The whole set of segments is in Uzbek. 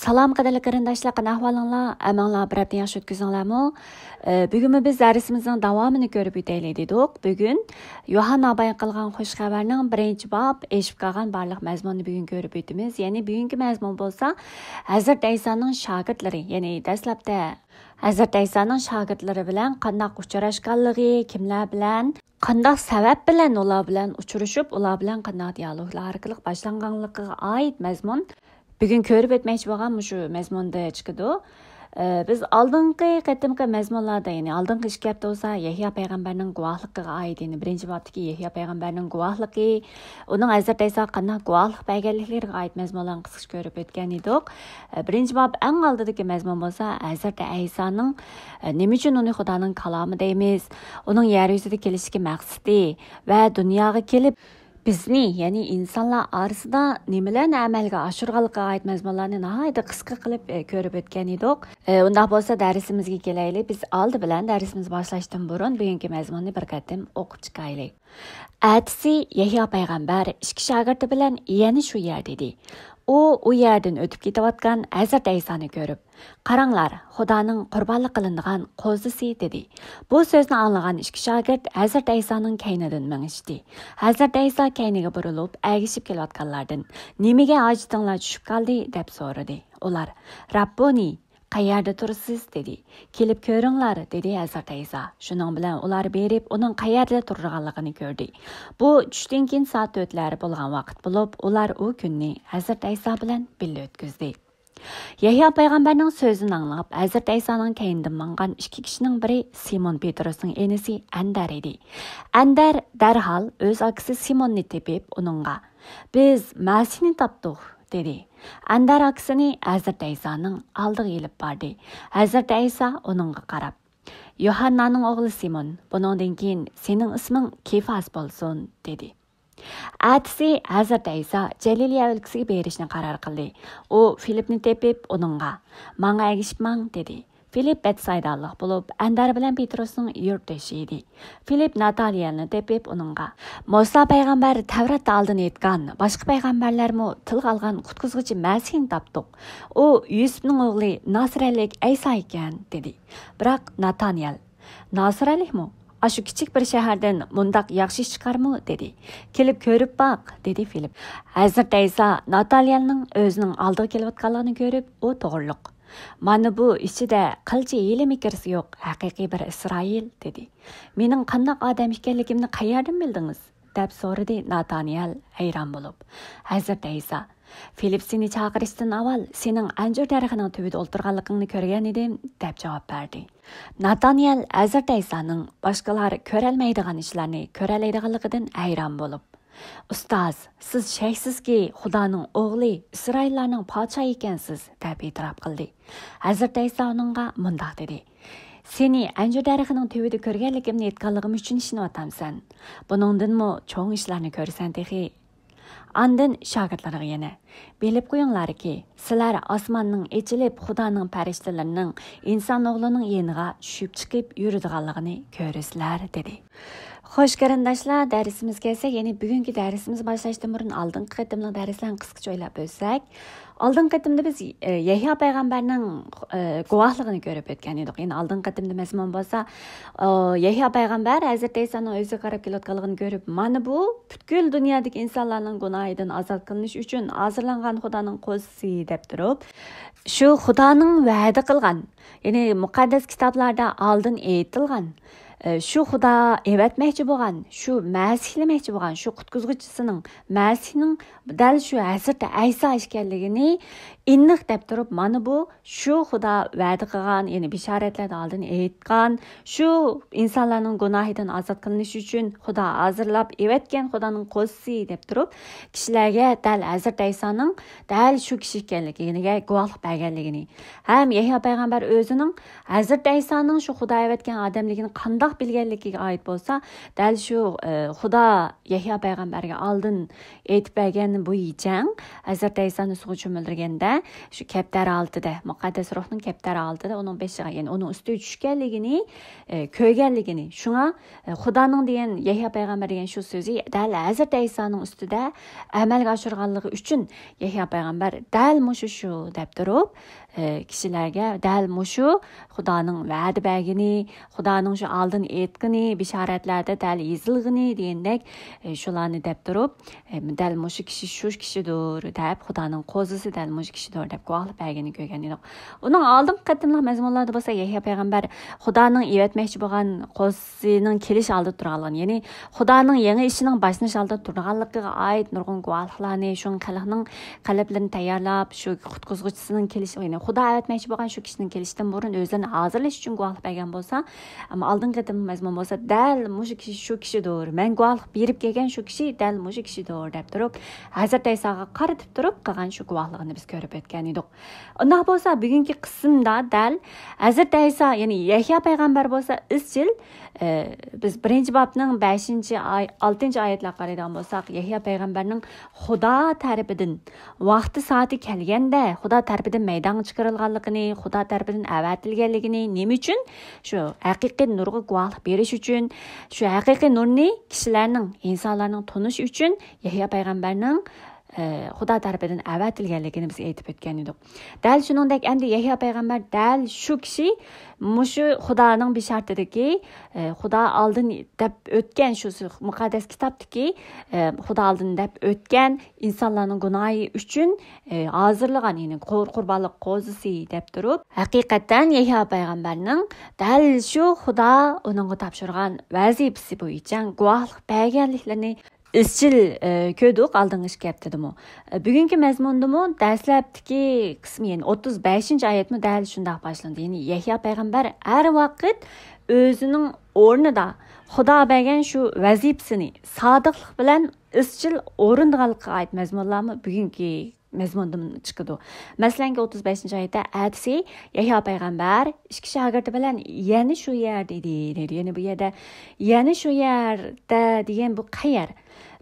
Salam qadarli qarindoshlar, qanday ahvolinglar? Amanglar bir hafta yaxshi o'tkazinglarmi? Bugun biz darsimizning davomini ko'rib o'taylik dedik. Bugun Yohanna bayon qilgan xush xabarning birinchi bob eshib qolgan barliq mazmunni bugun ko'rib o'tamiz. Ya'ni bugungi mazmun bo'lsa, Hazrat Aysoning shogirdlari, ya'ni dastlabda Hazrat Aysoning shogirdlari bilan qanday uchrashganligi, kimlar bilan qanday sabab bilan ular bilan uchrashib, ular bilan qanday dialoglar orqali boshlanganligiga oid mazmun Bugün ko'rib o'tmoqchi bo'lgan shu mazmunda chiqadi. Biz oldingi qatimki mazmunlarda, ya'ni oldingi ish gapda bo'lsa, Yahyo payg'ambarning guvohligiga oid, ya'ni birinchi bobdagi Yahyo payg'ambarning guvohligi, uning Hazrat Ayso qanday guvohlik berganliklariga oid mazmunlarni qisqacha ko'rib o'tgan edik. Birinchi bob eng oldidagi mazmun bo'lsa, Hazrat Aysoning nima uchun uni Xudoning kalomi deymiz, uning yer yuzida kelishiga maqsadi va dunyoga kelib bizni, ya'ni insonlar orasida nimalarni amalga oshirganligiga oid mazmunlarni nihoyatda qisqa qilib ko'rib o'tgan edik. Undaq bo'lsa darsimizga kelaylik. Biz oldi bilan darsimizni boshlashdan burun bugungi mazmunni bir qatim o'qib chiqaylik. Atisi Yahyo payg'ambar ikki shogirdi bilan yana shu yerda edi. U yerdan o'tib ketayotgan Hazrat Aysoni ko'rib, "Qaranglar, Xudoning qurbonlik qilinadigan qo'zisi" dedi. Bu so'zni anglagan ikki shogird Hazrat Aysoning kaynidan mingishdi. Hazrat Ayso kayniga burilib, agishib kelayotganlardan, "Nimaga ojitinglar tushib qoldi?" deb so'radi. Ular, "Rabboni, qayerda tursiz?" dedi. "Kelib ko'ringlar" dedi Hazrat Ayso. Shuning bilan ular berib, uning qayerda turganligini ko'rdi. Bu tushdan keyin soat 4lar bo'lgan vaqt bo'lib, ular u kunni Hazrat Ayso bilan birga o'tkazdi. Yahyo payg'ambarning so'zini anglab, Hazrat Aysoning kaynidan mangan ikki kishining biri Simon Petrosning enisi Andar edi. Andar darhol o'z akasi Simonni tepib, uningga, "Biz Masihni topdik" dedi. Andar akasini Hazrat Aysoning oldiga ilib bordi. Hazrat Ayso uningga qarab, "Yohannaning o'g'li Simon, buningdan keyin sening isming Kefas bo'lsin" dedi. Atisi Hazrat Ayso Jaliliya o'lkasiga berishni qaror qildi. U Filipni tepib, uningga, "Menga ergishib mang" dedi. Filip Betsaydalik bo'lib, Andar bilan Petrosning yurtdoshi edi. Filip Nataliyani tepib uningga, "Musa payg'ambar Tavratda oldin aytgan, boshqa payg'ambarlarmi tilga olgan qutqizuvchi Masihni topdik. U Yusufning o'g'li Nasralik Ayso ekan" dedi. Biroq Nataniyal, "Nasralikmi? Ashu kichik bir shahardan mundaq yaxshi ish chiqarmi?" dedi. "Kelib ko'rib baq" dedi Filip. Hazrat Ayso Nataliyalning o'zining oldiga kelayotganligini ko'rib, u to'g'riliq. "Mana bu ichida qilcha hiyla kirsi yo'q, haqiqiy bir Isroil" dedi. "Mening qanday odam ekanligimni qayerdan bildingiz?" deb so'radi Nataniyal hayron bo'lib. Hazrat Ayso, "Filip seni chaqirishdan avval sening anjir daraxining tubida o'tirganligingni ko'rgan edim" deb javob berdi. Nataniyal Hazrat Aysoning boshqalar ko'rolmaydigan ishlarni ko'ralaydiganligidan hayron bo'lib, "Ustoz, siz shaksizki Xudoning o'g'li, Isroillarning podshohi ekansiz" deb e'tirof qildi. Hazrat Ayso uningga mundoq dedi: "Seni anjir daraxining tubida ko'rganligimni aytganligim uchun ishonatamsan. Buningdanmi cho'ng ishlarni ko'rsan texi." Andin shogirdlarga yana, "Bilib qo'yinglarki, sizlar osmonning ochilib, Xudoning farishtalarining inson o'g'lining yeniga tushib chiqib yuradiganligini ko'rasizlar" dedi. Xo'sh qarindoshlar, darsimiz kelsa, ya'ni bugungi darsimiz boshlashdan burun oldingi qatimli darslarni qisqacha o'ylab o'tsak, oldingi qatimda biz Yahyo payg'ambarning guvohligini ko'rib o'tgan edik. Ya'ni oldingi qatimda mazmun bo'lsa, Yahyo payg'ambar Hazrat Aysoning o'ziga qarab kelayotganligini ko'rib, "Mana bu butkul dunyodagi insonlarning gunohidan ozod qilinish uchun hozirlangan Xudoning qo'zisi" deb turib, shu Xudoning va'da qilgan, ya'ni muqaddas kitoblarda oldin aytilgan shu Xudo evatmoqchi bo'lgan, shu Masihlamoqchi bo'lgan, shu qutqizuvchisining, Masihning dal shu Hazrat Ayso ekanligini aniq deb turib, mana bu shu Xudo va'da qilgan, ya'ni bishoratlarda oldin aytgan, shu insonlarning gunohidan ozod qilinish uchun Xudo hozirlab evatgan Xudoning qo'zisi deb turib, kishilarga dal Hazrat Aysoning dal shu kishi ekanligiga guvohlik berganligini, ham Yahyo payg'ambar o'zining Hazrat Aysoning shu Xudo evatgan odamligini qanday bilganligiga oid bo'lsa, dal shu Xudo Yahyo payg'ambarga oldin aytib bergan bo'yicha Hazrat Aysoni suvga cho'mildirganda shu kaptar oldida, muqaddas ruhning kaptari oldida uning beshiga, ya'ni uning ustiga tushganligini, ko'rganligini, shunga Xudoning degan Yahyo payg'ambar degan shu so'zi dal Hazrat Aysoning ustida amalga oshirganligi uchun Yahyo payg'ambar dal shu deb turib, kishilarga dal mushu Xudoning va'da bergini, Xudoning shu oldin aytgani, bishoratlarda dal yozilgani degandek shularni deb turib, dal mushu kishi shu kishidir deb Xudoning qo'zisi dal mushu kishidir deb guvohlik bergani ko'rgan edik. Uning oldin qatimliq mazmunlarda bo'lsa Yahyo payg'ambar Xudoning evatmoqchi bo'lgan qo'zisining kelish oldi turganligini, ya'ni Xudoning yangi ishining boshlanish oldi turganligiga oid nurg'un guvohliklarni, shu xalqning qalblarini tayyorlab, shu qutqizuvchisining kelishi, ya'ni Xudo evatmoqchi bo'lgan shu kishining kelishidan burun o'zini hozirlash uchun guvohlik bergan bo'lsa, ammo oldingi qatimliq mazmun bo'lsa dal mushu kishi shu kishidir, men guvohlik berib kelgan shu kishi dal mushu kishidir deb turib, Hazrat Aysoga qaratib turib qilgan shu guvohligini biz ko'rib o'tgan edik. Unday bo'lsa, bugungi qismda dal Hazrat Ayso, ya'ni Yahyo payg'ambar bo'lsa izchil, biz 1-bobning 5-6 oyatlarga qaraydigan bo'lsak, Yahyo payg'ambarning Xudo tarafidan vaqti soati kelganda Xudo tarafidan maydonga chiqarilganligini, Xudo tarafidan avatilganligini, nima uchun? Shu haqiqiy nurga guvohlik berish uchun, shu haqiqiy nurni kishilarning, insonlarning tunish uchun Yahyo payg'ambarning Xudo tarafidan avatilganligini biz aytib o'tgan edik. Dal shuningdek endi Yahyo payg'ambar dal shu kishi mushu Xudoning bishartidagi Xudo oldin deb o'tgan shu muqaddas kitobdagi Xudo oldin deb o'tgan insonlarning gunohi uchun hozirlagan, ya'ni qurbonlik qo'zisi deb turib, haqiqatan Yahyo payg'ambarning dal shu Xudo uningga topshirgan vazifasi bo'yicha guvohlik berganliklarini izchil ko'rdik oldingi gapdimi. Bugungi mazmundimi dastlabki qismi, ya'ni 35-oyatmi dal shunday boshlandi. Ya'ni Yahyo payg'ambar har vaqt o'zining o'rnida Xudo bergan shu vazifasini sodiqlik bilan izchil o'rindiganligiga oid mazmunlarni bugungi mazmundan chiqadi. Masalan, 35-oyatda aytsa, Yahyo payg'ambar ikki shogirdi bilan yana shu yerda edi. Ya'ni bu yerda yana shu yerda degan bu qayer?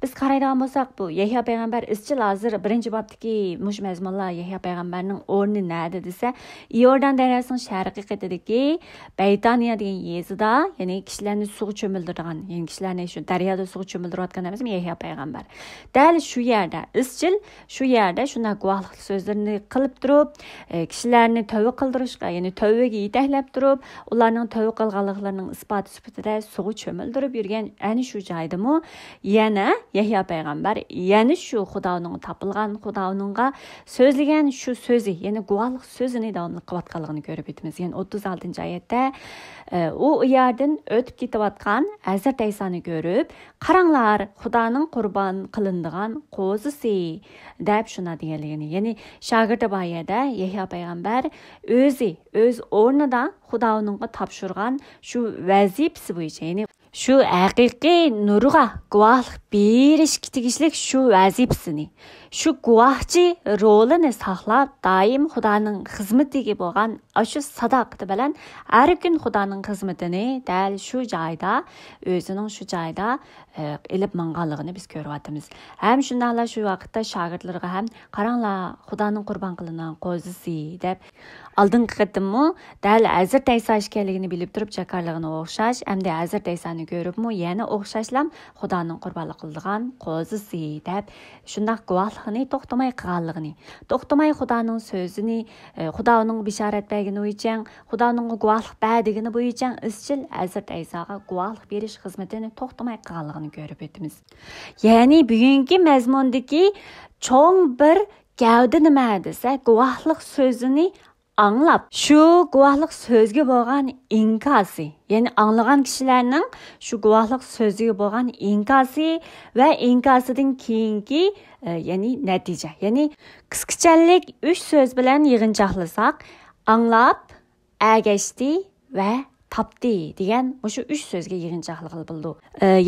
Biz qaraydigan bo'lsak, bu Yahyo payg'ambar izchil hozir 1-bobdagi mush mazmunlar Yahyo payg'ambarning o'rni nada desa, Iordan daryosining sharqiy qit'idagi Baytaniya degan yezida, ya'ni kishilarni suvga cho'mildirgan, ya'ni kishilarni shu daryoda suvga cho'mildirayotgan emas, Yahyo payg'ambar. Dal shu yerda izchil shu yerda shunday guvohlik so'zlarini qilib turib, kishilarni tavba qildirishga, ya'ni tavbaga yetaklab turib, ularning tavba qilganliklarining isboti sifatida suvga cho'mildirib yurgan ana shu joydami yana Yahyo payg'ambar yana shu Xudoning topilgan, Xudoninga so'zlagan shu so'zi, ya'ni guvohlik so'zini davomli qilayotganligini ko'rib o'tamiz. Ya'ni 36-oyatda u yerdan o'tib ketayotgan Hazrat Aysoni ko'rib, qaranglar, Xudoning qurbon qilinadigan qo'zisi deb shuna deganligini. Ya'ni shogirdi boyada Yahyo payg'ambar o'z o'rnida Xudoninga topshirgan shu vazifasi bo'yicha, ya'ni shu haqiqiy nurga guvohlik berishga tegishlik shu vazifasini, shu guvohchi rolini saqlab, doim Xudoning xizmatiga bo'lgan shu sadoqati bilan har kun Xudoning xizmatini dal shu joyda, o'zining shu joyda ilib manganligini biz ko'ryapmiz. Ham shundaqla shu vaqtda shogirdlarga ham qaranglar, Xudoning qurbon qilingan qo'zisi deb oldingi qatimmi dal Hazrat Ayso ekanligini bilib turib jakarligini o'xshash, hamda Hazrat Aysoni ko'ribmi yana o'xshashlam Xudoning qurbonlik qilgan qo'zisi deb shundaq guvohlikni to'xtamay qilganligini, to'xtamay Xudoning so'zini, Xudoning bishorat bergani bo'yicha, Xudoning guvohlik berdigini bo'yicha izchil Hazrat Aysoga guvohlik berish xizmatini to'xtamay qilganligini ko'rib o'tamiz. Ya'ni bugungi mazmundagi cho'ng bir gavda nima desa, guvohlik so'zini anglab, shu guvohlik so'zga bo'lgan inkosi, ya'ni anglagan kishilarning shu guvohlik so'ziga bo'lgan inkosi va inkosidan keyingi ya'ni natija, ya'ni qisqachalik 3 so'z bilan yig'inchoqlasak, anglab, agashdi va tapdi degan o'sha 3 so'zga yig'inchoqlik bo'ldi.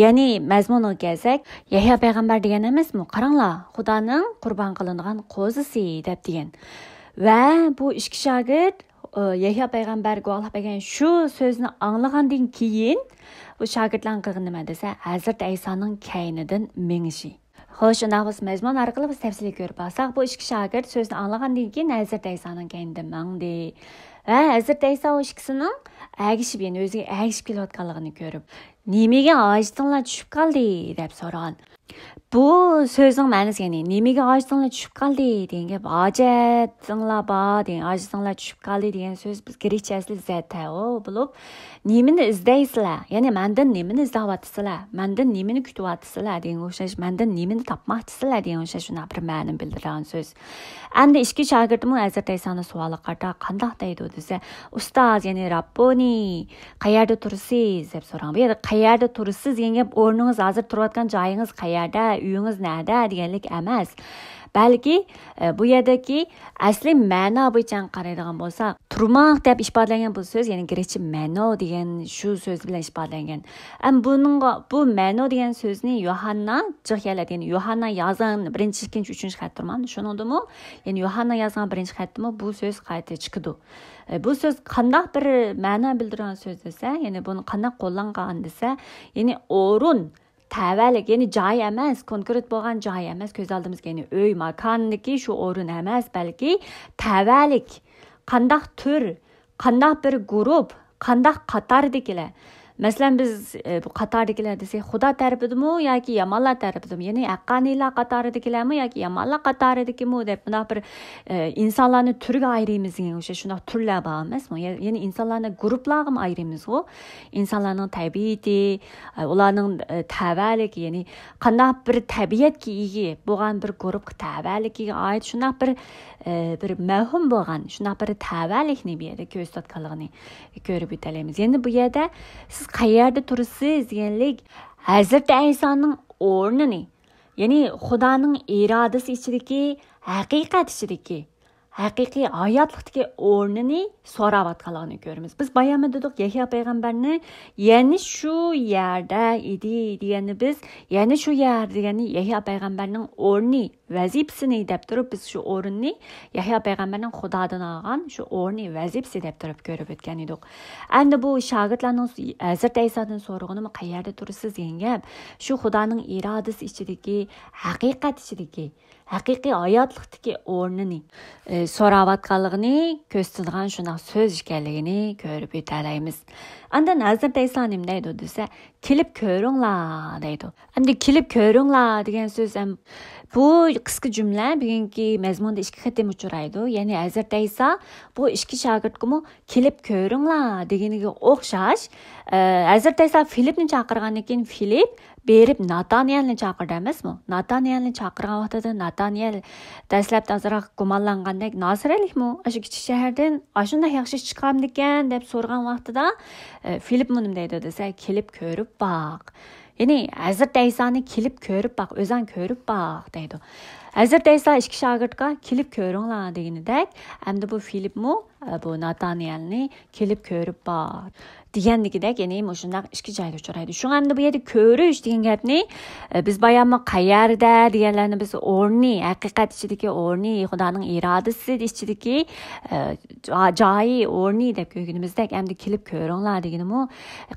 Ya'ni mazmuniga kelsak, Yahyo payg'ambar degan emasmi? Qaranglar, Xudoning qurbon qilingan qo'zisi deb degan. Va bu ikki shogird Yahyo payg'ambar guvohlik bergan shu so'zni anglagandan keyin bu shogirdlar qilgan nima desa, Hazrat Aysoning kaynidan mengishi. Xo'sh, unda biz mazmun orqali biz tafsiliy ko'rib olsak, bu ikki shogird so'zni anglagandan keyin Hazrat Aysoning keyinida mangdi. Va Hazrat Ayso o ikkisining agishib, ya'ni o'ziga agishib kelayotganligini ko'rib, "Nimaga ojitinglar tushib qoldi?" deb so'ragan. Bu so'zning ma'nosi ya'ni nimaga ojitinglar tushib qoldi degan gap, ojitinglar bor degan, ojitinglar tushib qoldi degan so'z biz grechcha asli zatao bo'lib, nimani izdaysizlar, ya'ni mendan nimani izlayapsizlar, mendan nimani kutyapsizlar degan o'xshash, mendan nimani topmoqchisizlar degan o'xshash shuna bir ma'no bildirgan so'z. Endi ikki shogirdim Hazrat Aysoning savoliga qarata qanday deydi desa, ustoz ya'ni Rabboni qayerda tursiz deb so'ragan. Bu yerda qayerda tursiz degan gap o'rningiz hozir turayotgan joyingiz qayerda, uyingiz nerede deganlik emas. Balki bu yerdagi asli ma'no bo'yicha qaraydigan bo'lsa, turmoq deb ifodalangan bu so'z, ya'ni grechcha ma'no degan shu so'z bilan ifodalangan. Bu ma'no degan so'zni Yohanna jihyaladi, ya'ni Yohanna yozgan 1-chi, 2-chi, 3-chi xat turmamdi. Shuningdimi, ya'ni Yohanna yozgan 1-chi xatda bu so'z qayta chiqdi. Bu so'z qanday bir ma'no bildirgan so'z desa, ya'ni buni qanday qo'llangan desa, ya'ni o'rin tavallik, ya'ni joy emas, konkret bo'lgan joy emas, ko'z oldimizga, ya'ni uy, makonniki shu o'rin emas, balki tavallik, qanday tur, qanday bir guruh, qanday qatordagilar. Masalan biz bu qatordagilar desak, Xudo tarafidami yoki yomonlar tarafidami, ya'ni haqqoniylar qatoridagilarmi yoki yomonlar qatoridagimi deb bunda bir insonlarni turga ayiramiz degan o'sha shunday turlar bor emasmi? Ya'ni insonlarni guruhlarga ayiramiz-ku. İnsanlarning tabiati, ularning tavalligi, ya'ni qanday bir tabiatga ega bo'lgan bir guruh tavalligiga oid shunday bir muhim bo'lgan, shunday bir tavallikni bu yerda ko'rsatganligini ko'rib o'tamiz. Endi bu yerda siz qayerda tursiz deganlik Hazrat Aysoning o'rnini, ya'ni Xudoning irodasi ichidagi, haqiqat ichidagi, haqiqiy hayotlikdagi o'rnini so'rayotganligini ko'ramiz. Biz bayonda dedik, Yahyo payg'ambarni yana shu yerda edi degani biz, yana shu yer degani Yahyo payg'ambarning o'rni, vazifasini deb turib biz shu o'rinni Yahyo payg'ambarning Xudodan olgan shu o'rni, vazifasi deb turib ko'rib o'tgan edik. Endi bu shogirdlarning Hazrat Aysodan so'rag'ini qayerda tursiz degan gap, shu Xudoning irodasi ichidagi, haqiqat ichidagi, haqiqiy hayotlikdagi o'rnini so'rayotganligini ko'rsatadigan shunday so'z ekanligini ko'rib o'tamiz. Andan Hazrat Ayso nima deydi desa, kelib ko'ringlar deydi. Endi kelib ko'ringlar degan so'z ham bu qisqa jumla bugungi mazmunda ikki qatim uchraydi. Ya'ni Hazrat Ayso bu ikki shogirdga kelib ko'ringlar deganiga o'xshash. Hazrat Ayso Filipni chaqirgandan keyin Filip berib Nataniyelni chaqirdi emasmi? Nataniyelni chaqirgan vaqtida Nataniyel dastlab azroq gumonlangandek, Nasirlikmi? Shu kichik shahardan ashunday yaxshi chiqamdikan deb so'ragan vaqtida Filip nima deydi desa, kelib ko'rib boq. Ya'ni Hazrat Aysoni kelib ko'rib boq, o'zing ko'rib boq deydi. Hazrat Ayso ikki shogirdga kelib ko'ringlar deganidek, endi bu Filipmi bu Nataniyelni kelib ko'rib boq degandagidek, ya'ni shunday ikki joyda uchraydi. Shu endi bu yerda ko'rish degan gapni biz bayonmi qayerda deganlarni biz o'rni, haqiqat ichidagi o'rni, Xudoning irodasi ichidagi joyi, o'rni deb ko'rganimizdek, endi kelib ko'ringlar deganimi,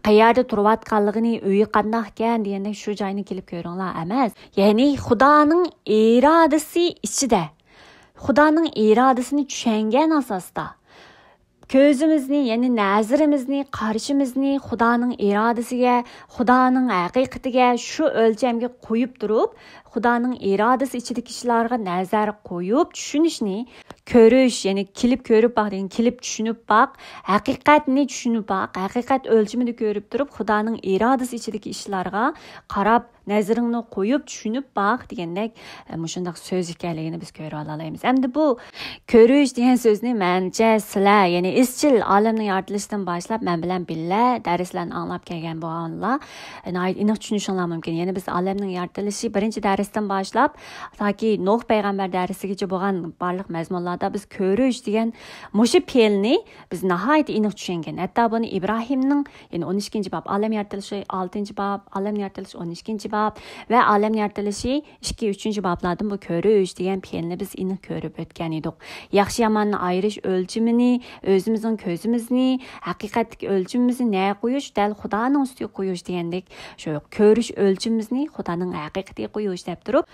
qayerda turayotganligini, uyi qanday ekan degandek shu joyni kelib ko'ringlar emas. Ya'ni Xudoning irodasi ichida, Xudoning irodasini tushungan asosda ko'zimizni, ya'ni nazarimizni, qarashimizni Xudoning irodasiga, Xudoning haqiqatiga shu o'lchamga qo'yib turib, Xudoning irodasi ichidagi ishlarga nazar qo'yib tushunishni, ko'rish, ya'ni kelib ko'rib boq degan, kelib tushunib boq, haqiqatni tushunib boq, haqiqat o'lchamida ko'rib turib, Xudoning irodasi ichidagi ishlarga qarab nazaringni qo'yib tushunib boq degandek shunday so'z ekanligini biz ko'ra olamiz. Endi bu ko'rish degan so'zni mencha sizlar, ya'ni izchil olamning yaratilishidan boshlab men bilan birga darslarni anglab kelgan bo'lganlar aniq tushunishingiz mumkin. Ya'ni biz olamning yaratilishi birinchi darsdan boshlab toki Nuh payg'ambar darsigacha bo'lgan barliq mazmunlarda biz ko'rish degan mushu fe'lni biz nihoyat aniq tushungan. Hatto buni Ibrohimning, ya'ni 12-bob olam yaratilishi, 6-bob olam yaratilishi, 12-bob ve alem yaratılışı 2-3 bablardan bu ko'rish degan fe'lni biz aniq ko'rib o'tgan edik. Yaxshi yomonning ayirish o'lchimini, o'zimizning ko'zimizni, haqiqatdagi o'lchimimizni ne qo'yish, dal Xudoning ustiga qo'yish degandek, shu ko'rish o'lchimimizni Xudoning haqiqatiga qo'yish deb turib,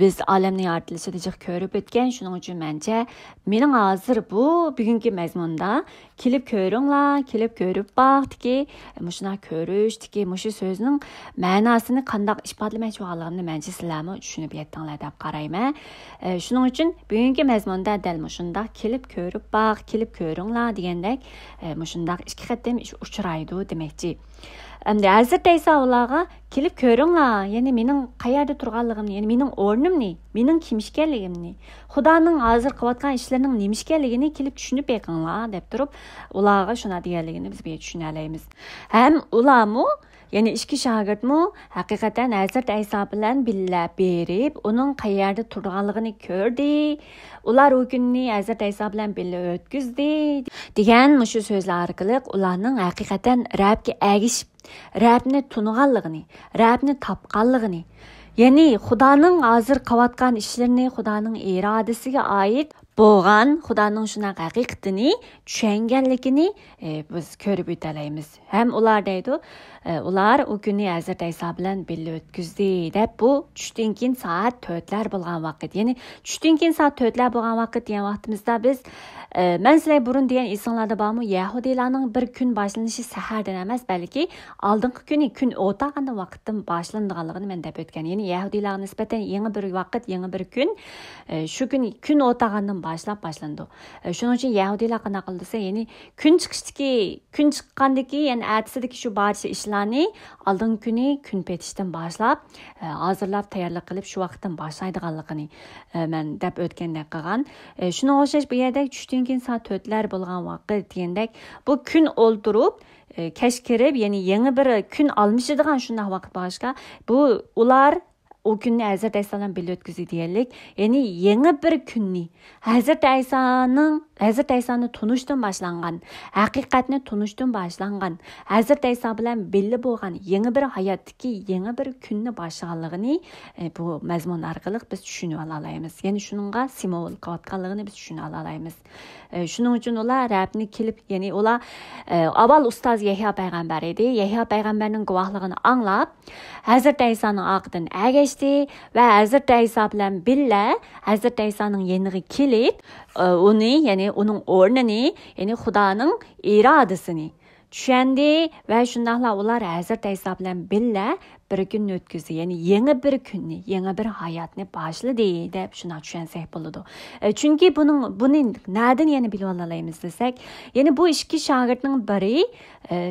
biz olamning yaratılışını jiq ko'rib o'tgan. Shuning uchun mencha mening hozir bu bugungi mazmunda kelib ko'ringlar, kelib ko'rib boqdiki, mushuna ko'rishdiki, mushu so'zning ma'nosini qanday ifodalamoqchi bo'lganligini mencha sizlarmi tushunib yetdinglar deb qarayman. Shuning uchun bugungi mazmunda dal mushunda kelib ko'rib boq, kelib ko'ringlar degandek mushunda ikki qatim uchraydi demakchi. Endi Hazrat İsa ularga kelib ko'ringlar, ya'ni mening qayerda turganligimni, ya'ni mening o'rnimni, mening kim ekanligimni, Xudoning hozir qilayotgan ishlarining nima ekanligini kelib tushunib beqinglar deb turib, ularga shuna deganligini biz tushuna olamiz. Ham ularmi, ya'ni ikki shogirdmi haqiqatan Hazrat İsa bilan billa berib, uning qayerda turganligini ko'rdi. Ular o kunni Hazrat İsa bilan billa o'tkazdi degan mushu so'zlar orqali ularning haqiqatan Rabbga agishib Rabbni tunuganligini, Rabbni topganligini, ya'ni Xudoning hozir qilayotgan ishlarini, Xudoning irodasiga oid bo'lgan Xudoning shuna haqiqatini tushunganligini biz ko'rib o'talaymiz. Ham ular deydi, ular o kunni Hazrat İsa bilan billa o'tkazdi deb bu tushdan keyin soat 4lar bo'lgan vaqt. Ya'ni tushdan keyin soat 4lar bo'lgan vaqt degan vaqtimizda biz men sizlar burun degan esinglarda bormi? Yahudiylarning bir kun boshlanishi sahardan emas, balki oldingi kuni kun o'taganda vaqtdan boshlanganligini men deb o'tgan. Ya'ni Yahudiylarga nisbatan yangi bir vaqt, yangi bir kun, shu kun o'tagandan boshlandi. Shuning uchun Yahudiylar qanday qildi desa, ya'ni kun chiqqandagi, ya'ni ertasidagi shu barcha ishlarni oldingi kuni kun petishdan boshlab, hozirlab tayyorlik qilib shu vaqtdan boshlaydiganligini men deb o'tgandek qilgan. Shuni o'xshash bu yerda tushdan keyin soat 4lar bo'lgan vaqt degandek, bu kun o'ldirib kech kirib, ya'ni yangi bir kun almishadigan shunday vaqt bo'lishga, bu ular o günni Hazrat İsa'dan birlikte o'tkazdi deylik. Ya'ni yangi bir kunni Hazrat İsa'ni tunishdan boshlangan, haqiqatni tunishdan boshlangan, Hazrat İsa bilan birga bo'lgan yangi bir hayotdagi yangi bir kunni boshlaganligini bu mazmun orqali biz tushunib olamiz. Ya'ni shuningga simvol qilayotganligini biz tushunib olamiz. Shuning uchun ular Rabbni kelib, ya'ni ular avval ustoz Yahyo payg'ambar edi. Yahyo payg'ambarning guvohligini anglab, Hazrat İsa'ning orqadan agashdi va Hazrat İsa bilan birga Hazrat İsa'ning yeniga kelib, uni, ya'ni uning o'rnini, ya'ni Xudoning irodasini tushundi va shundaqla ular Hazrat İsa bilan birga bir kun o'tkazdi. Ya'ni yangi bir kunni, yangi bir hayotni boshladi deb shuni tushunsak bo'ladi. Chunki buni nereden yana bilib olamiz desak, ya'ni bu ikki shogirdning biri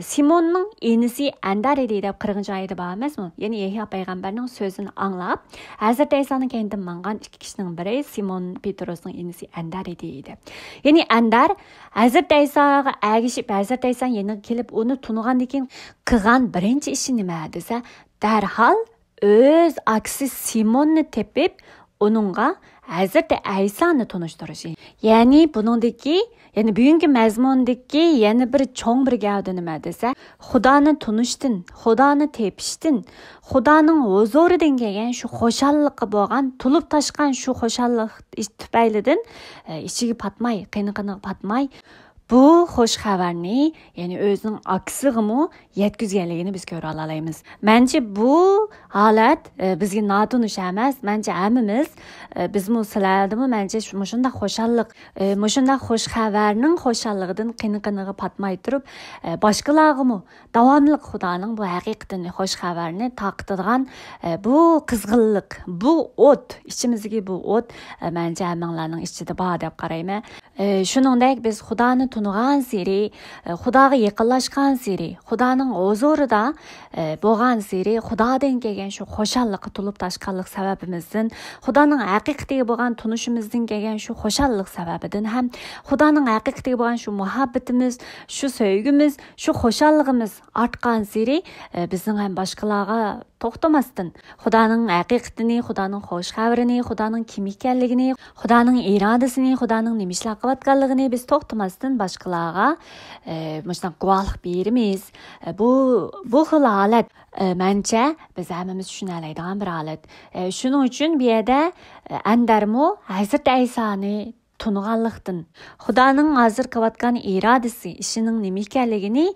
Simonning enisi Andar edi deb 40-oyda bor emasmi? Ya'ni Yahyo payg'ambarning so'zini anglab, Hazrat İsa'ning keyindan mangan ikki kishining biri Simon Petrosning enisi Andar edi. Ya'ni Andar Hazrat İsa'ga agishib, Hazrat İsa yana kelib uni tunugandan keyin qilgan birinchi ishi nima desa, darhol o'z aksi Simonni tepib, uningga Hazrat İsa'ni tunishtirishi. Ya'ni buningdagi, ya'ni bugungi mazmundagi yana bir cho'ng bir gavda nima desa, Xudoni tunishdan, Xudoni tepishdan, Xudoning huzuridan kelgan shu xo'shallikqa bo'lgan, tulib tashqan shu xo'shallik tufaylidan ichiga patmay, qiyniqini patmay, bu xo'sh xabarni, ya'ni o'zining aksiga yetkazganligini biz ko'ra olamiz. Mencha bu holat bizga notunish emas. Mencha hammamiz bizmi sizlardimi mencha shunda xo'shallik, shunda xo'sh xabarning xo'shalligidan qiyniqiniga patmay turib, boshqalarga davomli Xudoning bu haqiqatni xo'sh xabarni taqdirgan bu qizg'inlik, bu o't, ichimizdagi bu o't mencha hammanglarning ichida bor deb qarayman. Shuningdek biz Xudoni tunugan siri, Xudoga yaqinlashgan siri, Xudoning huzurida bo'lgan siri, Xudodan kelgan shu xo'shallikqa to'lib tashqanlik sababimizdan, Xudoning haqiqatiga bo'lgan tunishimizdan kelgan shu xo'shallik sababidan ham Xudoning haqiqatiga bo'lgan shu muhabbatimiz, shu sevgimiz, shu xo'shalligimiz ortgan siri bizning ham boshqalarga to'xtamasdan Xudoning haqiqatini, Xudoning xo'sh xabarini, Xudoning kim ekanligini, Xudoning irodasini, Xudoning nima ishlar qilayotganligini biz to'xtamasdan boshqalarga mana guvohlik beramiz. Bu xil holat mencha biz hammamiz tushuna oladigan bir holat. Shuning uchun bu yerda Andarmo Hazrat İsa'ni tunğanlıqdan. Xudanın hazır qilayotgan irodasi, ishining nima ekanligini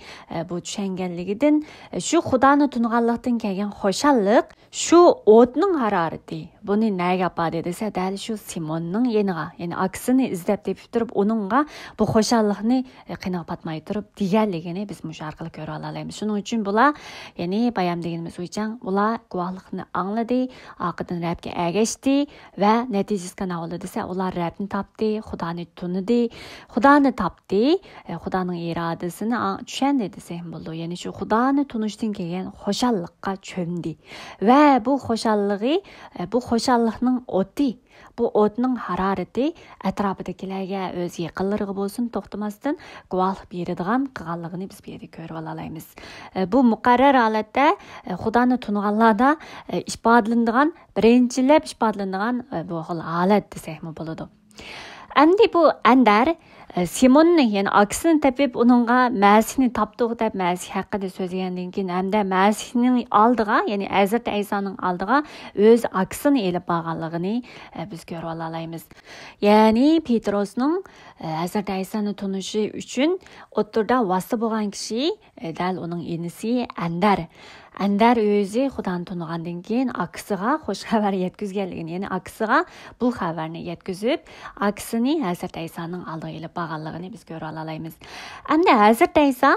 bu tushunganligidan, shu Xudoni tunğanlıqdan kelgan xo'shallik, shu o'tning harorati. Buni nega ifade desa, dal shu Simonning yeniga, ya'ni aksini izlab tepib turib, uningga bu xo'shallikni qiynoq patmay turib deganligini biz mush orqali ko'ra olamiz. Shuning uchun bular, ya'ni bayam deganimiz uchun ular guvohlikni angladi, oqidan rabga agashdi va natijasiga nima bo'ldi desa, ular rabni topdi, Xudoni tunidi, Xudoni topdi, Xudoning irodasini tushandi desam bo'ldi. Ya'ni shu Xudoni tunishdan kelgan xo'shallikqa cho'mdi va bu xo'shallikning o'ti, bu o'tning harorati atrofidagilarga o'z yaqinlariga bo'lsin to'xtamasdan guvohlik beradigan qilganligini biz bu yerda ko'rib olamiz. Bu muqarrar holatda Xudoni tunganlarda ifodalanadigan, birinchilab ifodalanadigan bu xil holat desak bo'ladi. Endi bu Andar Simonning, ya'ni aksini tepib uningga Masihni topdiq deb Masih haqida so'zlagandan keyin hamda Masihning oldiga, ya'ni Hazrat Aysoning oldiga o'z aksini elib borganligini biz ko'rib olamiz. Ya'ni Petrosning Hazrat Aysoni tunishi uchun o'tirda vosita bo'lgan kishi dal uning inisi Andar. Andar o'zi Xudoni tunigandan keyin aksiga xush xabar yetkazganligini, ya'ni aksiga bu xabarni yetkazib, aksini Hazrat Aysoning oldiga elib borganligini biz ko'ra olamiz. Endi Hazrat Ayso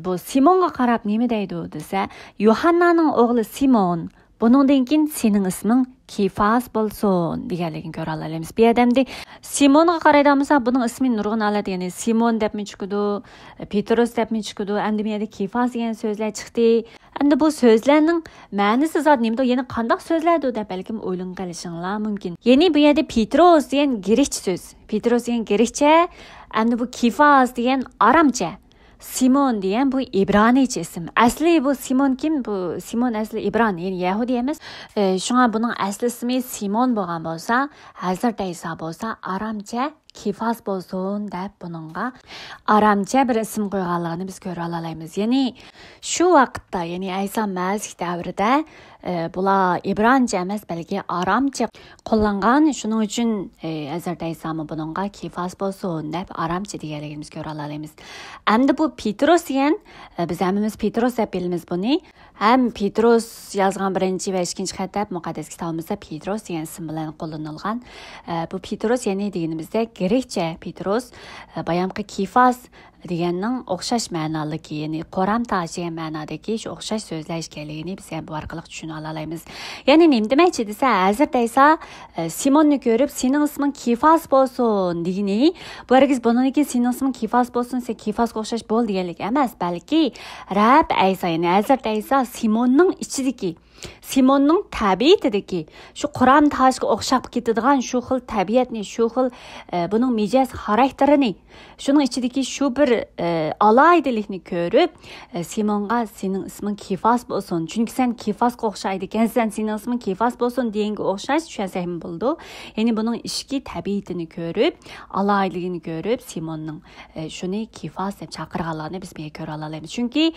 bu Simonga qarab nima deydi desa, Yohannaning o'g'li Simon, buningdan keyin sening isming Kefas bo'lsin deganligini ko'ra olamiz. Bu odamda Simonga qaraydamsa, buning ismi nurg'un oladi, ya'ni Simon deb mi chiqadi, Petros deb mi chiqadi, endi bu yerda Kefas degan so'zlar chiqdi. Endi bu so'zlarning ma'nosi zot nimada, ya'ni qanday so'zlardi deb balkim o'ylanib qolishinglar mumkin. Ya'ni bu yerda Petros degan grek so'z, Petros degan grekcha, endi bu Kefas degan aramcha. Simon degan bu İbranice ism. Asli bu Simon kim? Bu Simon asli İbran, ya'ni Yahudi emas. Shunga buning asli ismi Simon bo'lgan bo'lsa, Hazrat Ayso bo'lsa aramcha Kefas bo'lsin deb buningga aramcha bir ism qo'yganligini biz ko'ra olamiz. Ya'ni shu vaqtda, ya'ni Ayso Masih davrida bular İbrancha emas, balki aramcha qo'llangan. Shuning uchun Hazrat Ayso buningga Kefas bo'lsin deb aramcha deganligini biz ko'ra olamiz. Endi bu Petros degan, biz hammamiz Petros deb bilamiz buni. Ham Petros yozgan birinchi va ikkinchi xat deb muqaddas kitobimizda Petros degan ism bilan qo'llanilgan. Bu Petros, ya'ni deganimizda grekcha Petros, bayamqi Kefas deganning o'xshash ma'noligi, ya'ni qoram tosh degan ma'nodagi shu o'xshash so'zlar ekanligini biz ham bu orqali tushuna olamiz. Ya'ni nima demoqchi desa, Hazrat Ayso Simonni ko'rib, sening isming Kefas bo'lsin degani, bu hargiz buniki sening isming Kefas bo'lsin, sen Kefasga o'xshash bo'l deganlik emas, balki Rab Ayso, ya'ni Hazrat Ayso Simonning ichidagi, Simonning tabiatidagi shu qoram toshga o'xshab ketadigan shu xil tabiatni, shu xil buning mijoz xarakterini, shuning ichidagi shu bir alaydilikni ko'rib, Simonga sening isming Kefas bo'lsin, chunki sen Kefasga o'xshaydi ekansan, sening isming Kefas bo'lsin deganga o'xshash tushunsak bo'ldi. Ya'ni buning ichki tabiatini ko'rib, alaydiligini ko'rib, Simonning shuni Kefas deb chaqirganligini biz bu ko'ra olamiz. Chunki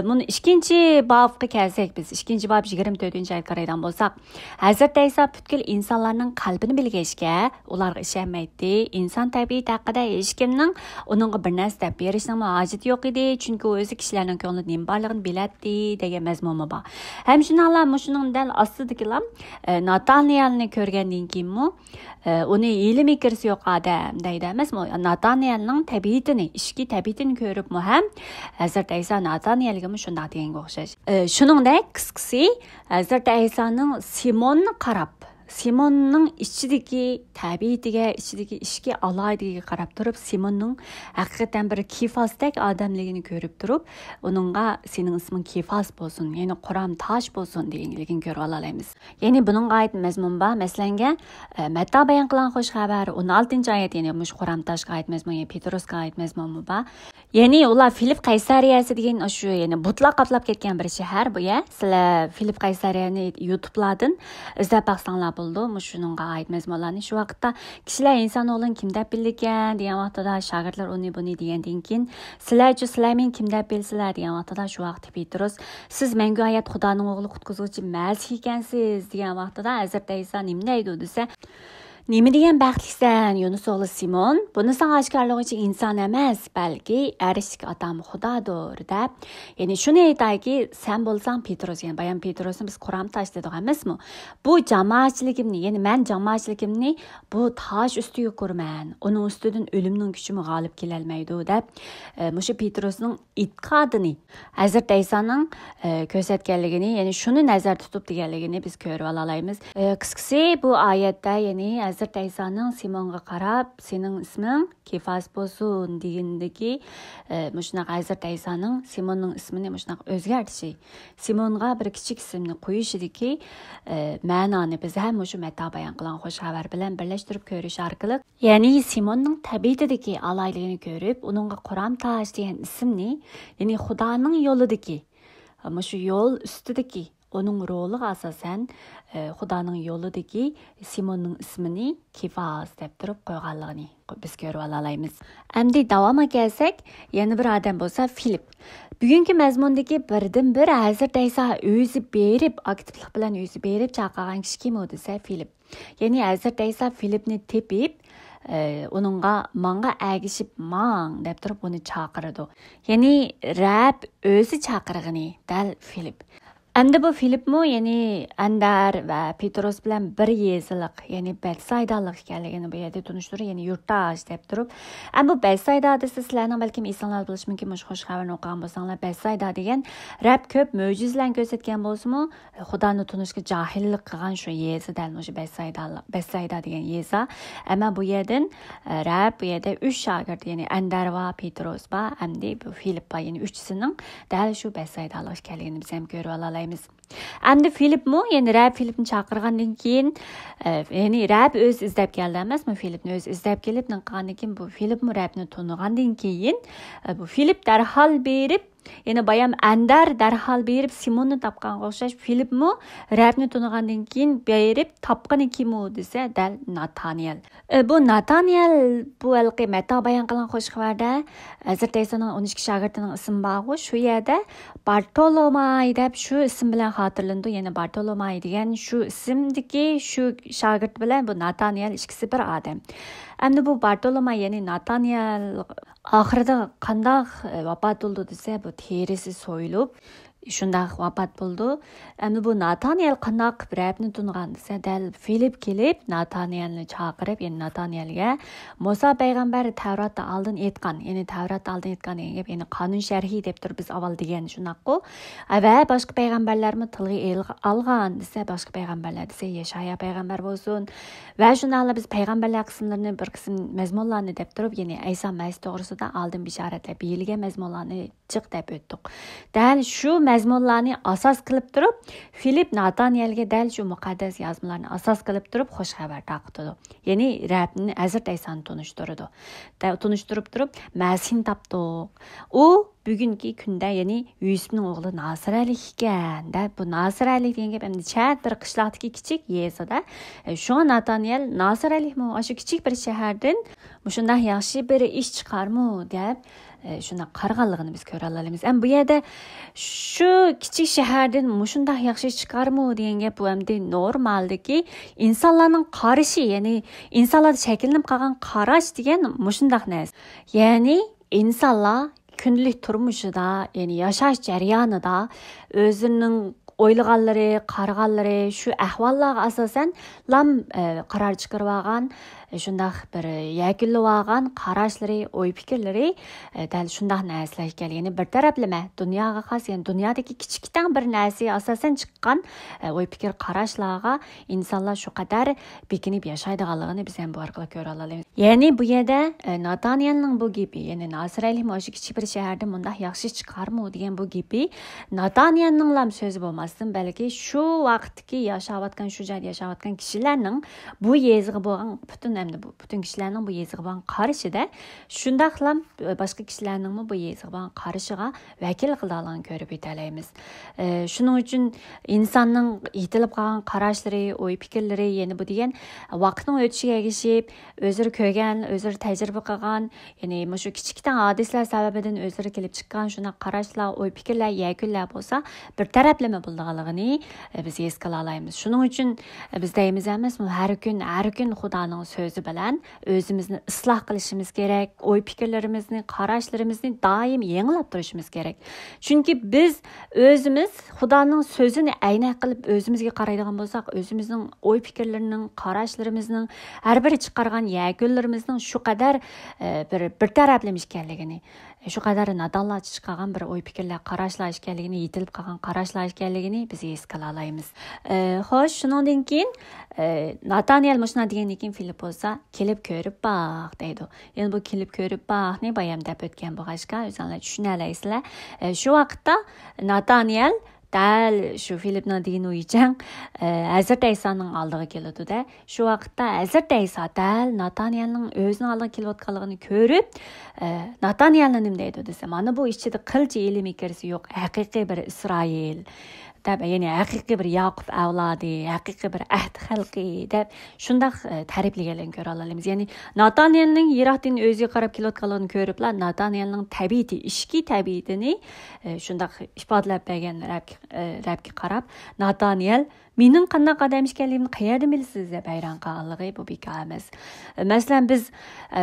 buni ikkinchi bobga kelsak, biz ikkinchi bob 24-oyatga qaraydigan bo'lsak, Hazrat Ayso butkul insonlarning qalbini bilgachga, ularga ishonmaydi. Inson tabiati haqida hech kimning uningga bir narsa deb berishning hojati yo'q edi, chunki o'zi kishilarning ko'nglida nima borligini biladi degan mazmuni bor. Ham shuninglar mushuning dal ostidagilar Nataniyalni ko'rgandan keyin uni ilmiy kirsi yo'q odam deydi emasmi? Nataniyalning tabiatini, ishki tabiatini ko'rib ham Hazrat Ayso Nataniyalga shunday deganga o'xshash. Shuningdek qisqasi Hazrat Aysoning Simonni qarab, Simonning ichidagi tabiatiga, ichidagi ishga alaydiga qarab turib, Simonning haqiqatan bir Kefasdek odamligini ko'rib turib, uningga sening isming Kefas bo'lsin, ya'ni qoram tosh bo'lsin deganligini ko'ra olamiz. Ya'ni buning g'oyat mazmun bor. Masalan, Matta bayon qilgan xush xabar 16-oyat, ya'ni mush qoram toshga oid mazmun, ya'ni Petrosga oid mazmun bor. Ya'ni ular Filip Qaysariyasi degan shu, ya'ni butlar qaplab ketgan bir shahar bu ya. Sizlar Filip Qaysariyani YouTube'lardan izlab baqsanglar bo'ldi. Shuningga oid mazmunlarni shu vaqtda kishilar inson o'g'lini kim deb bilgan degan vaqtda shogirdlar uni buni degandan keyin sizlarchi sizlarmen kim deb bilsizlar degan vaqtda shu vaqtda Petros siz mangu hayot Xudoning o'g'li qutqizuvchi Masih ekansiz degan vaqtda Hazrat Ayso nima deydi desa, Nima degan baxtlisan, Yunus o'g'li Simon? Bunisi oshkorlovchi inson emas, balki arishlik otam Xudodir deb. Ya'ni shuni aytayki, sen bo'lsang Petrus, ya'ni bayan Petrusni biz Qur'on tashladik-emasmi? Bu jamoatchiligimni, ya'ni men jamoatchiligimni bu tosh ustiga ko'rman. Uning ustidan o'limning kuchi g'olib kela olmaydi deb, mushu Petrusning e'tiqodini, Hazrat Aysoning ko'rsatganligini, ya'ni shuni nazarda tutib deganligini biz ko'rib olamiz. Qisqasi bu oyatda, ya'ni Hazrat Aysoning Simonga qarab, sening isming Kefas bo'lsin degandiki, mushunaqa Hazrat Aysoning Simonning ismini mushunaqa o'zgartishi, Simonga bir kichik ismni qo'yishidiki, ma'noni biz ham shu mata bayon qilgan xush xabar bilan birlashtirib ko'rish orqali, ya'ni Simonning tabiatidagi alayligini ko'rib, uningga Qur'on tash degan ismni, ya'ni Xudoning yo'lidagi, shu yo'l ustidagi onun roliga asosan Xudoning yo'lidagi Simonning ismini Kefas deb turib qo'yganligini biz ko'rib olamiz. Endi davomga kelsak, yana bir odam bo'lsa Filip. Bugungi mazmundagi birdan-bir Hazrat Ayso o'zi berib, aktivlik bilan o'zi berib chaqirgan kishi kim desa Filip. Ya'ni Hazrat Ayso Filipni tepib, onunğa manga əgişib mang deb turib onu chaqirdi. Ya'ni Rab o'zi chaqirgani dal Filip. Endi bu Filipmi, ya'ni Andar va Petrus bilan bir yeziliq, ya'ni Betsaydalik ekanligini bu yerda tunishtirib, ya'ni yurtdosh deb turib. Bu Betsayda desa sizlarning balkim esinglar bo'lishi mumkin, xush xabarni o'qigan bo'lsanglar, Betsayda degan Rab ko'p mo'jizalarni ko'rsatgan bo'lsa-mu, Xudoni tunishga johillik qilgan shu yeza dal shu Betsayda degan yeza. Ammo bu yerdan Rab bu yerda 3 shogird, ya'ni Andar va Petrus va endi bu Filip, ya'ni uchisining dal shu Betsaydalik ekanligini biz ham ko'rib olamiz. Endi Filipmi, ya'ni Rab Filipni chaqirgandan keyin, ya'ni Rab o'z izlab keldi emasmi? Filipni o'z izlab kelib, qilgandan keyin bu Filipmi Rabni tonigandan keyin bu Filip darhol berib, ya'ni bayam Andar darhol berib Simonni topganga o'xshash Filipmi Rabni tonigandan keyin berib topgani kim u desa dal Nataniyel. Bu Nataniyel bu alqi mata bayon qilgan xush xabarda Hazrat Aysoning 12 shogirdining ismi bor, shu yerda Bartolomay deb shu ism bilan xotirlandi. Ya'ni Bartolomay degan shu ismdagi shu shogird bilan bu Nataniyel ikkisi bir odam. Endi bu Bartolomay, ya'ni Nataniyel oxirida qandoq vafot bo'ldi desa, bu terisi so'yilib shunday vafot bo'ldi. Endi bu Nataniyel qandoq Rabni tunigan desa, dal Filip kelib Nataniyelni chaqirib, ya'ni Nataniyelga Musa payg'ambar Tavrotda oldin aytgan, ya'ni Tavrotda oldin aytgan degan gap, ya'ni qonun sharhi deb turib biz avval degan shunaqku. Va boshqa payg'ambarlarni tilga olgan desa, boshqa payg'ambarlar desa Yeshaya payg'ambar bo'lsin va shunaqla biz payg'ambarlar qismlarini bir qism mazmunlarni deb turib, ya'ni Ayso Masih to'g'risida oldin bishoratlab berilgan mazmunlarni chiq deb o'tdik. Dal shu mazmunlarni asos qilib turib, Filip Nataniyelga dal shu muqaddas yozmalarni asos qilib turib xush xabar taqdirdi. Ya'ni Rabbni Hazrat Aysoni tunishtirdi. Tunishtirib turib, Masihni topdik. U bugungi kunda, ya'ni Yusufning o'g'li Nasiralik ekan. Bu Nasiralik degan gap endi chat bir qishloqdagi kichik yesada. Shu Nataniyel Nasiralikmi, o'sha kichik bir shahardan shunday yaxshi bir ish chiqarmi deb shuna qarg'anligini biz ko'ra olamiz. Bu yerda shu kichik shahardan shunday yaxshi chiqarmi degan gap bu endi normaldagi insonlarning qarashi, ya'ni insonlar shakllanib qolgan qarash degan shunday narsa. Ya'ni insonlar kundalik turmushida, ya'ni yashash jarayonida o'zining o'ylaganlari, qarg'anlari, shu ahvollarga asosan lam qaror chiqarib olgan, shunday bir yakunlab olgan qarashlari, o'y fikrlari dal shunday narsalar ekan. Ya'ni bir taraflama dunyoga xos, ya'ni dunyodagi kichikdan bir narsaga asosan chiqqan o'y fikr qarashlarga insonlar shu qadar bekinib yashaydiganligini biz ham bu orqali ko'ra olamiz. Ya'ni bu yerda Nataniyelning bu gapi, ya'ni Nasiralik o'sha kichik bir shaharda bunday yaxshi chiqarmi degan bu gapi Nataniyelning lam so'zi bo'lmasdan, balki shu vaqtdagi yashayotgan, shu joyda yashayotgan kishilarning bu yeziga bo'lgan butun hem de bütün kişilerin bu yezgıban karışıda şundaqla başka kişilerin bu yezgıban karışıga vekil kıldığını görüp edelaymiz. Şunun için insanın itilip kalan karışları, oy fikirleri yeni bu diyen vaqtning ötüşüge geçip özür kögen, özür tecrübe kılgan, yani şu kichikdan hadisler sebebinden özür kelip çıkan şuna karışlar, oy fikirler, yekünler bolsa bir taraplama bulduğaligini biz eskala alaymiz. Şunun için biz deyimiz emas, her gün Xudoning sözü bilan özümüzni ıslah qilishimiz kerak, oy fikirlerimizni, qarashlarimizni doim yangilab turishimiz kerak. Çünkü biz özümüz Xudoning sözünü aynak qilib özümizga qaraydigan bo'lsak, özümüzning oy fikirlarining, qarashlarimizni, har biri chiqargan yakunlarimizning shu qadar bir taraflama ekanligini, shu qadar nadonlashib chiqqan bir oy fikirlar, qarashlar ekanligini, yetilib qolgan qarashlar ekanligini biz eskala alaymiz. Xo'sh, shundan keyin Nataniyel mushuna degandan keyin Filip bo'lsa, kelib ko'rib baq deydi. Endi bu kelib ko'rib baqni bayam deb o'tgan bo'lg'ashqa, o'zingizlar tushunalaysizlar. Shu vaqtda Nataniyel dal shu Filipning degani uchun Hazrat Isoning oldiga keladi-da. Shu vaqtda Hazrat Iso dal Nataniyelning o'zining oldiga kelayotganligini ko'rib, Nataniyelni nima deydi desa, mana bu ichida qilchi ilm kirisi yo'q, haqiqiy bir Isroil. Yani haqiqiy bir Yaqub avlodi, haqiqiy bir ahd xalqi deb shundaq ta'riflaganligini ko'ra olamiz. Yani Nataniyelning yiroqdan o'ziga qarab kelayotganligini ko'riblar, Nataniyelning tabiati, ishki tabiatini shundaq ifodalab bergan Rabga qarab, Nataniyel mening qanday qadam ekanligimni qayerdan bilasiz deb hayron qolganligi bu bekor emas. Masalan, biz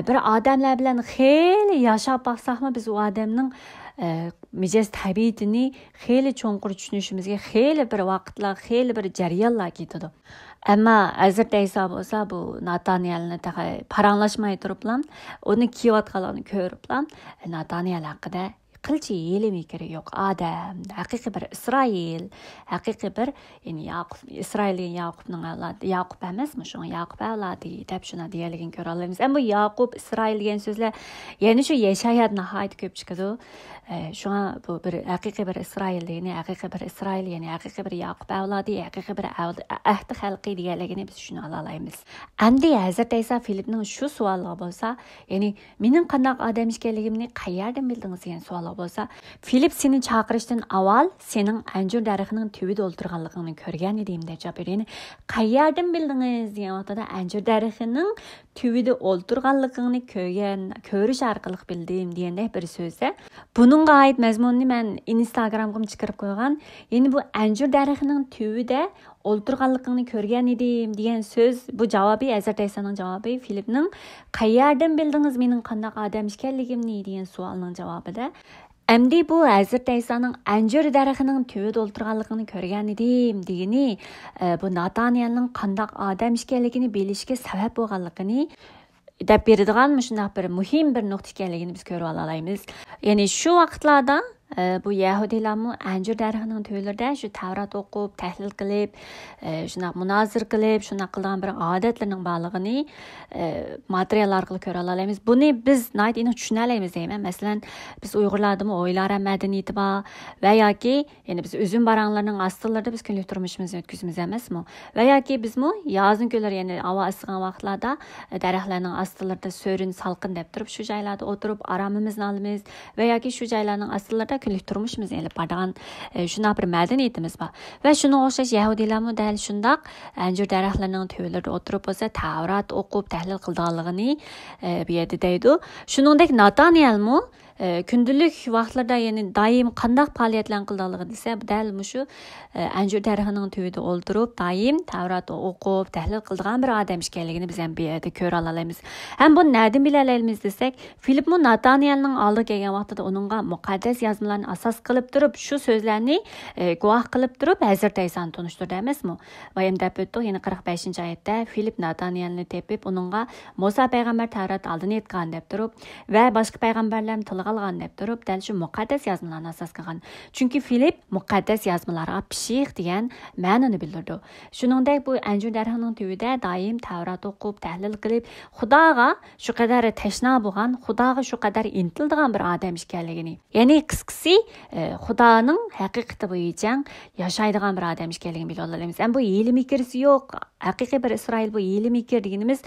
bir odamlar bilan xeyli yashab baqsaqmi, biz u odamning mijoz tabiatini xeyli cho'nqur tushunishimizga xeyli bir vaqtlar, xeyli bir jarayonlar ketadi. Ammo Hazrat Iso bo'lsa bu Nataniyelni paranglashmay turiblar, uni kiyayotganligini ko'riblar, Nataniyel haqida qilchi ilmi kiri yo'q, odam, haqiqiy bir Isroil, haqiqiy bir yani Isroilning Yaqubning avlodi, Yaqub emasmi, shu Yaqub avlodi deb shuna deganligini ko'ra olamiz. Ammo Yaqub, Isroil degan so'zlar yana shu Yeshayat nihoyat ko'p chiqadi. Shuna bu bir haqiqiy bir Isroil degani, haqiqiy bir Isroil, yani haqiqiy bir Yaqub avlodi, haqiqiy bir ahd xalqi deganligini biz shuni olaymiz. Endi Hazrat Iso Filipning shu savoliga bo'lsa, ya'ni mening qanday odam ekanligimni qayerdan bildingiz degan savol bo'lsa, Filip seni chaqirishdan avval sening anjur daraxining tubida o'ltirganligingni ko'rgan edim deb javob berdi. Ya'ni qayerdan bildingiz degan vaqtda anjur daraxining tubida o'ltirganligingni ko'rish orqali bildim deganda bir so'zda. Buningga oid mazmunni men Instagramga chiqarib qo'ygan. Ya'ni bu anjur daraxining tubida o'ltirganligini ko'rgan edim degan so'z, bu javobi Hazrat Isoning javobi Filipning qayerdan bildingiz mening qanday odam ekanligimni degan savolning javobida. Endi bu Hazrat Isoning anjur daraxining tubida o'ltirganligini ko'rgan edim degani, bu Nataniyelning qanday odam ekanligini bilishga sabab bo'lganligini deb beradigan shunday bir muhim bir nuqta ekanligini biz ko'rib olamiz. Ya'ni shu vaqtlarda bu Yahudilarmi anjur daraxining tublarida shu Tavrat o'qib, tahlil qilib, shuna munozir qilib, shuna qilgan bir odatlarning borligini material orqali ko'ra olamiz. Buni biz naytini tushuna olamiz deyman. Masalan, biz Uyg'urlardami o'ylar madaniyati bor va yoki yani biz uzum baranlarning ostilarida biz kunlik turmushimizni o'tkazamiz emasmi? Va yoki bizmi yozning kunlari, yani havo isigan vaqtlarda daraxtlarning ostilarida so'rin salqin deb turib, shu joylarda o'tirib aromimizni olamiz va yoki shu joylarning ostilarida kunlik turmushimizni elib borgan shunday bir madaniyatimiz bor. Va shunga o'xshash Yahudilarmi dal shundoq anjur daraxtlarining tublarida o'tirib bo'lsa Tavrat o'qib tahlil qilganligini bu yerda deydi. Shuningdek Nataniyelmi kundalik vaqtlarda, yani doim qanday faoliyatlar qilganligi desa, dal shu anjur daraxining tubida o'ltirib, doim Tavrat o'qib, tahlil qilgan bir odam ekanligini biz ham bu yerda ko'ra olamiz. Ham bu nereden bilalaymiz desak, Filipmi Nataniyelning oldiga kelgan vaqtida uningga muqaddas yozmalarni asos qilib turib, shu so'zlarni guvoh qilib turib, Hazrat Isoni tunishtirdi emasmi? Va ham deb o'tdik, yana 45-oyatda Filip Nataniyelni tepib, uningga Musa payg'ambar Tavrat oldini aytgan deb turib va boshqa payg'ambarlarning tiliga qolgan deb turib, dal shu muqaddas yozmalarni asos qilgan. Chunki Filip muqaddas yozmalarga pishiq degan ma'noni bildirdi. Shuningdek bu Anjur darhoning tubida doim Tavrat o'qib, tahlil qilib, Xudoga shu qadar tashna bo'lgan, Xudoga shu qadar intildigan bir odam ekanligini. Ya'ni qisqasi Xudoning haqiqati bo'yicha yashaydigan bir odam ekanligini bila olamiz. Bu hiyla mikrisi yo'q. Haqiqiy bir Isroil bu hiyla mikr deganimiz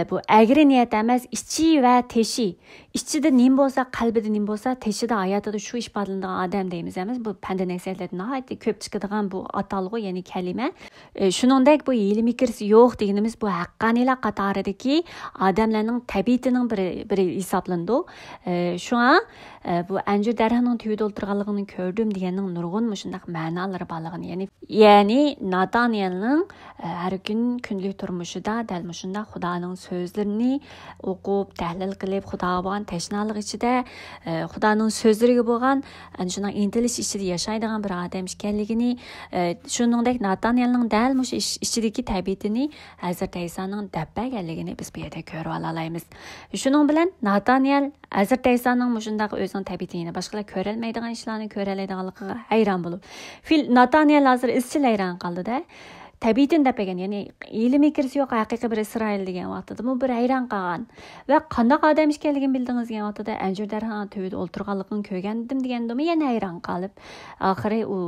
bu agri niyat emas, ichi va teshi. İçide nim bo'lsa, qalbida nim bo'lsa, teshida hayotida shu ifodalanadigan odam deymiz emas. Bu panda nasihatlardan nihoyatda ko'p chiqadigan bu atalg'u, ya'ni kalima. Shuningdek bu hiyla mikrisi yo'q deganimiz bu haqqoniylar qatoridagi odamlarning tabiatining biri hisoblandi. Shunga bu Anjur darhoning tubida o'tirganligini ko'rdim deganning nurg'un shundaq ma'nolari borligini, ya'ni Nataniyelning har kun kunlik turmushida dal shunda Xudoning so'zlarini o'qib, tahlil qilib, Xudoga bo'lgan tashnalık ichida, Xudoning so'zlariga bo'lgan shunday intilish ichida yashaydigan bir odam ekanligini, shuningdek Nataniyelning dal shu ichidagi tabiatini Hazrat Isoning dabbaganligini biz bu yerda ko'rib olamiz. Shuning bilan Nataniyel Hazrat Isoning shundaq o'zining tabiatini boshqalar ko'ra olmaydigan ishlarni ko'ra oladiganligiga hayron bo'lib, Nataniyel hozir izchil hayron qoldi-da. Tabiitin depegan, ya'ni hiyla mikrisi yo'q haqiqiy bir Isroil degan vaqtida bu bir hayron qolgan va qanday odam ekanligini bildingiz degan vaqtida Anjur darhoning tubida o'tirganligini ko'rgandim degandimi yana hayron qolib, oxiri u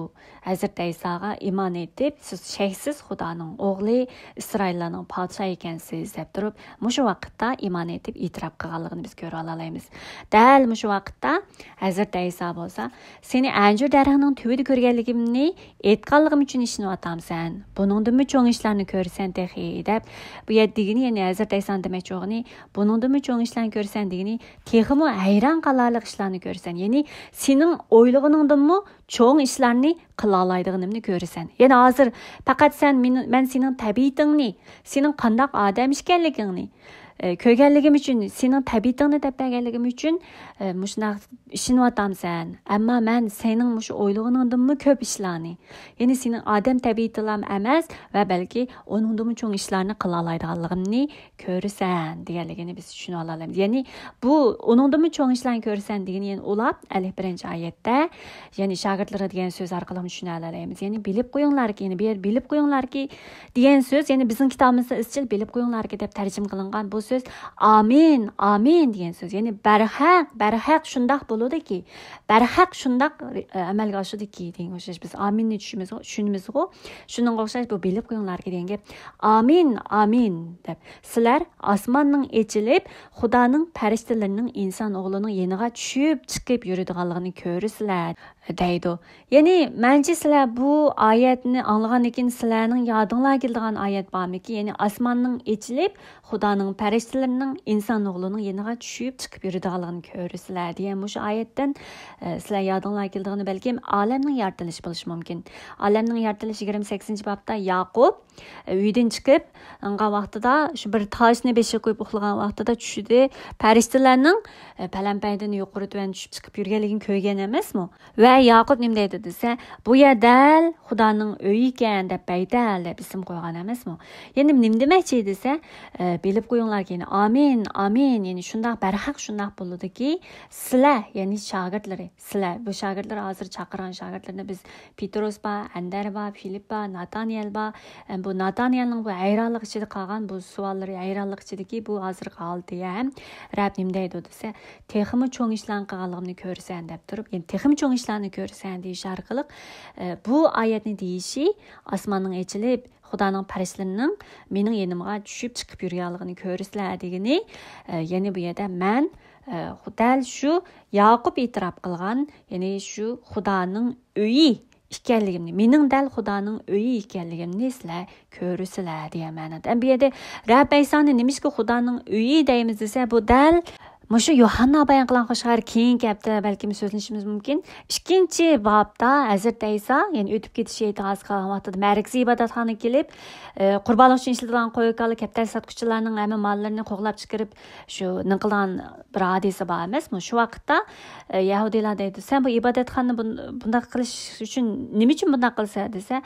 Hazrat Isoga iymon etib, siz shaksiz Xudoning o'g'li, Isroillarning podshohi ekansiz deb turib, mushu vaqtda iymon etib e'tirof qilganligini biz ko'ra olamiz. Dal mushu vaqtda Hazrat Iso bo'lsa, seni Anjur darhoning tubida ko'rganligimni aytganligim uchun ishinyapsan. Buningdimi cho'ng ishlarni ko'rsan texi deb bu yerdagini, ya'ni Hazrat Iso demoqchi o'g'ini, buningdimi cho'ng ishlarni ko'rsan degini, teximi hayron qolarlik ishlarni ko'rsan. Ya'ni sening o'ylig'iningdimi cho'ng ishlarni qila oladiganimni ko'rasan. Ya'ni hozir faqat men sening tabiatingni, sening qanday odam ekanligingni ko'rganligim uchun, sening tabiatingni deb berganligim uchun mushunaq ishinyapsan. Ammo men sening mush o'ylig'ingdimi ko'p ishlarni, ya'ni sening odam tabiating emas va balki uningdimi cho'ng ishlarni qila oladiganligimni ko'rasan deganligini biz tushuna olamiz. Ya'ni bu uningdimi cho'ng ishlarni ko'rasan degani, ya'ni ular 51-oyatda, ya'ni shogirdlari degan so'z orqali tushuna olamiz. Ya'ni bilib qo'yinglarki, ya'ni bu yer bilib qo'yinglarki degan so'z, ya'ni bizning kitobimizda izchil bilib qo'yinglarki deb tarjima qilingan bu söz amin, amin degan so'z. Ya'ni barhaq shundaq bo'ladi-ki, barhaq shundaq amalga oshadiki degan o'xshash biz aminni tushunimiz-ku. Shuningga o'xshash bu bilib qo'yinglarki degan gap. Amin, amin deb. Sizlar osmonning ochilib, Xudoning farishtalarining inson o'g'lining yeniga tushib chiqib yuradiganligini ko'rasizlar deydi. Ya'ni mencha sizlar bu oyatni anglagandan keyin sizlarning yodinglarga keladigan oyat bormiki? Ya'ni osmonning ochilib, Xudoning farishtalarining inson o'g'lining yeniga tushib chiqib yuradiganligini ko'rasizlar degan bu oyatdan sizlar yodinglarga keladigan balkim olamning yaratilishi bo'lishi mumkin. Olamning yaratilishi 28-bobda Yaqub uydan chiqib, anga vaqtida shu bir toshni beshiga qo'yib uxlagan vaqtida tushdi. Farishtalarning palampaydan yuqori tuvan tushib chiqib yurganligini ko'rgan emasmi? Va Yaqub nima deydi desa, bu yerdal Xudoning uyi ekan deb baytal deb ism qo'ygan emasmi? Ya'ni nima demoqchi desa, bilib qo'yinglarki, amin, amin, ya'ni shundaq barhaq shundaq bo'ladiki, sizlar, ya'ni shogirdlari, sizlar, bu shogirdlar hozir chaqirgan shogirdlarni biz Petros ba, Andar ba, Filip ba, Nataniyel ba, bu Nataniyelning bu hayronlik ichida qolgan bu savollari hayronlik ichidagi bu hozir qoldi ham. Rab nima deydi desa, texmi cho'ng ishlarni qilganligimni ko'rsan deb turib, ya'ni texmi cho'ng ishlarni ko'rsan deyish orqali bu oyatni deyishi osmonning ochilib, Xudoning farishtalarining mening yenimga tushib chiqib yurganligini ko'rasizlar degani, ya'ni bu yerda men dal shu Yaqub e'tirof qilgan, ya'ni shu Xudoning uyi ekanligimni, mening dal Xudoning uyi ekanligimni sizlar ko'rasizlar degan ma'noda. Bu yerda Rabb Isoni nimishki Xudoning uyi deymiz desa, bu dal Mushu Yohanna bayon qilgan qo'shiqlar keyin gapda balkim so'zlashimiz mumkin. 2-bobda Hazrat Iso, ya'ni o'tib ketish e'tiroz qilgan vaqtida markaziy ibodatxonaga kelib, qurbonlik uchun ishlatilgan qo'yqali kapital sotuvchilarning hamma mollarini qo'g'lab chiqarib, shu niqilgan bir hodisa bor emasmi? Shu vaqtda Yahudiylar deydi, "Sen bu ibodatxonni bunday qilish uchun nima uchun bunday qilsa?" desa,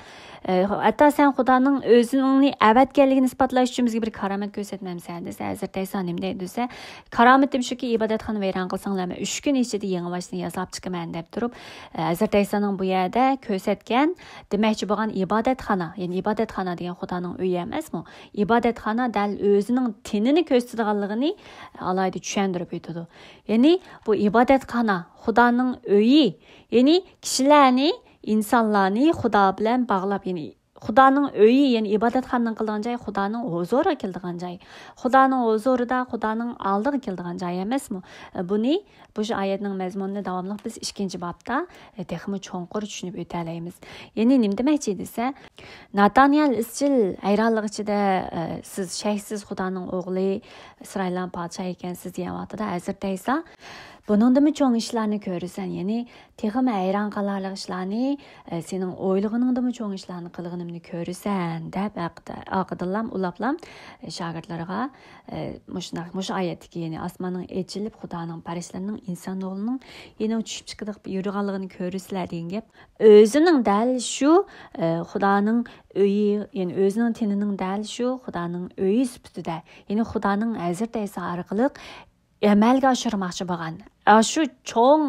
"Hatto sen Xudoning o'zini avatganligini isbotlash uchun bizga bir karomat ko'rsatmamsan" desa, Hazrat Iso nima deydi desa, "Karomatim shuki ibodatxona vayron qilsanglarmi 3 kun ichida yangi boshni yasab chiqaman deb turib Hazrat Aysoning bu yerda ko'rsatgan demakchi bo'lgan ibodatxona, ya'ni ibodatxona degan Xudoning uyi emasmi? Ibodatxona dal o'zining tinini ko'rsatadiganligini alayda tushuntirib o'tadi. Ya'ni bu ibodatxona Xudoning uyi, ya'ni kishilarni, insonlarni Xudo bilan bog'lab, ya'ni Xudoning uyi, ya'ni ibodatxonaning qilgan joy Xudoning huzuriga keladigan joy. Xudoning huzurida, Xudoning oldiga keladigan joy emasmi? Buni bu oyatning mazmunini davomli biz 2-bobda texmi cho'nqur tushunib o'talaymiz. Ya'ni nima demoqchi desa, Nataniyal izchil hayronlik ichida siz shayksiz Xudoning o'g'li, Isroilning podshohi ekansiz deyapti-da. Hazrat Ayso buningdimi cho'ng ishlarni ko'rasan, ya'ni texmi hayron qolarlik ishlarni, sening o'ylig'iningdimi cho'ng ishlarni qilganimni ko'rasan deb aqidillam ulablam shogirdlarga mush oyatdagi, ya'ni osmonning echilib Xudoning farishlarining inson o'g'lining yana tushib chiqib yurganligini ko'rasizlar degan gap. O'zining dal shu Xudoning uyi, ya'ni o'zining tinining dal shu Xudoning uyi sifatida, ya'ni Xudoning Hazrat Ayso orqali amalga oshirmoqchi bo'lgan shu cho'ng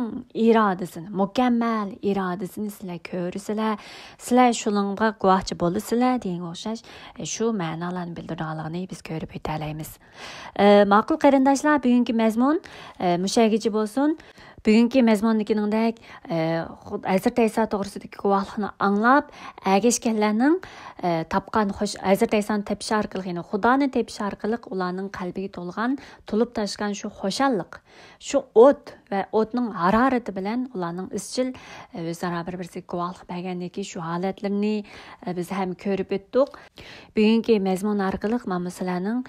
irodasini, mukammal irodasini sizlar ko'rsizlar, sizlar shuningga guvohchi bo'lasizlar degan o'xshash shu ma'nolarni bildirganligini biz ko'rib o'talaymiz. Ma'qul qarindoshlar, bugungi mazmun mushagichi bo'lsin. Bugungi mazmunnikidek Hazrat Ayso to'g'risidagi guvohlikni anglab, agashganlarning topgan xo'sh Hazrat Aysoni tepish orqali, ya'ni Xudoni tepish orqali ularning qalbiga to'lgan, to'lib tashgan shu xo'shallik, shu o't va o'tning harorati bilan ularning izchil o'zaro bir-biriga guvohlik bergandagi shu holatlarni biz ham ko'rib o'tdik. Bugungi mazmun orqali mana sizlarning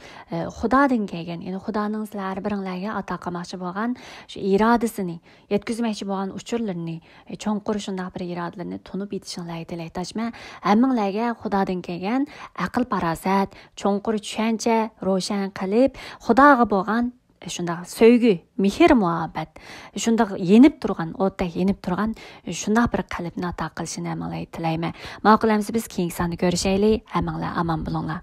Xudodan kelgan, ya'ni Xudoning sizlar biringlarga ato qilmoqchi bo'lgan shu irodasini, yetkazmoqchi bo'lgan uchurlarni, cho'nqur shunday bir irodalarni tunib yetishinglarga tilakdoshman. Hammanglarga Xudodan kelgan aql farosat, cho'nqur tushuncha ro'shan qilib, Xudoga bo'lgan shunday sevgi, mehr muhabbat, shunday yenib turgan, o'tda yenib turgan shunday bir qalbni ato qilishini hammanglarga tilayman. Ma'qulamiz biz keyingi sonda ko'rishaylik. Hammanglar omon bo'linglar.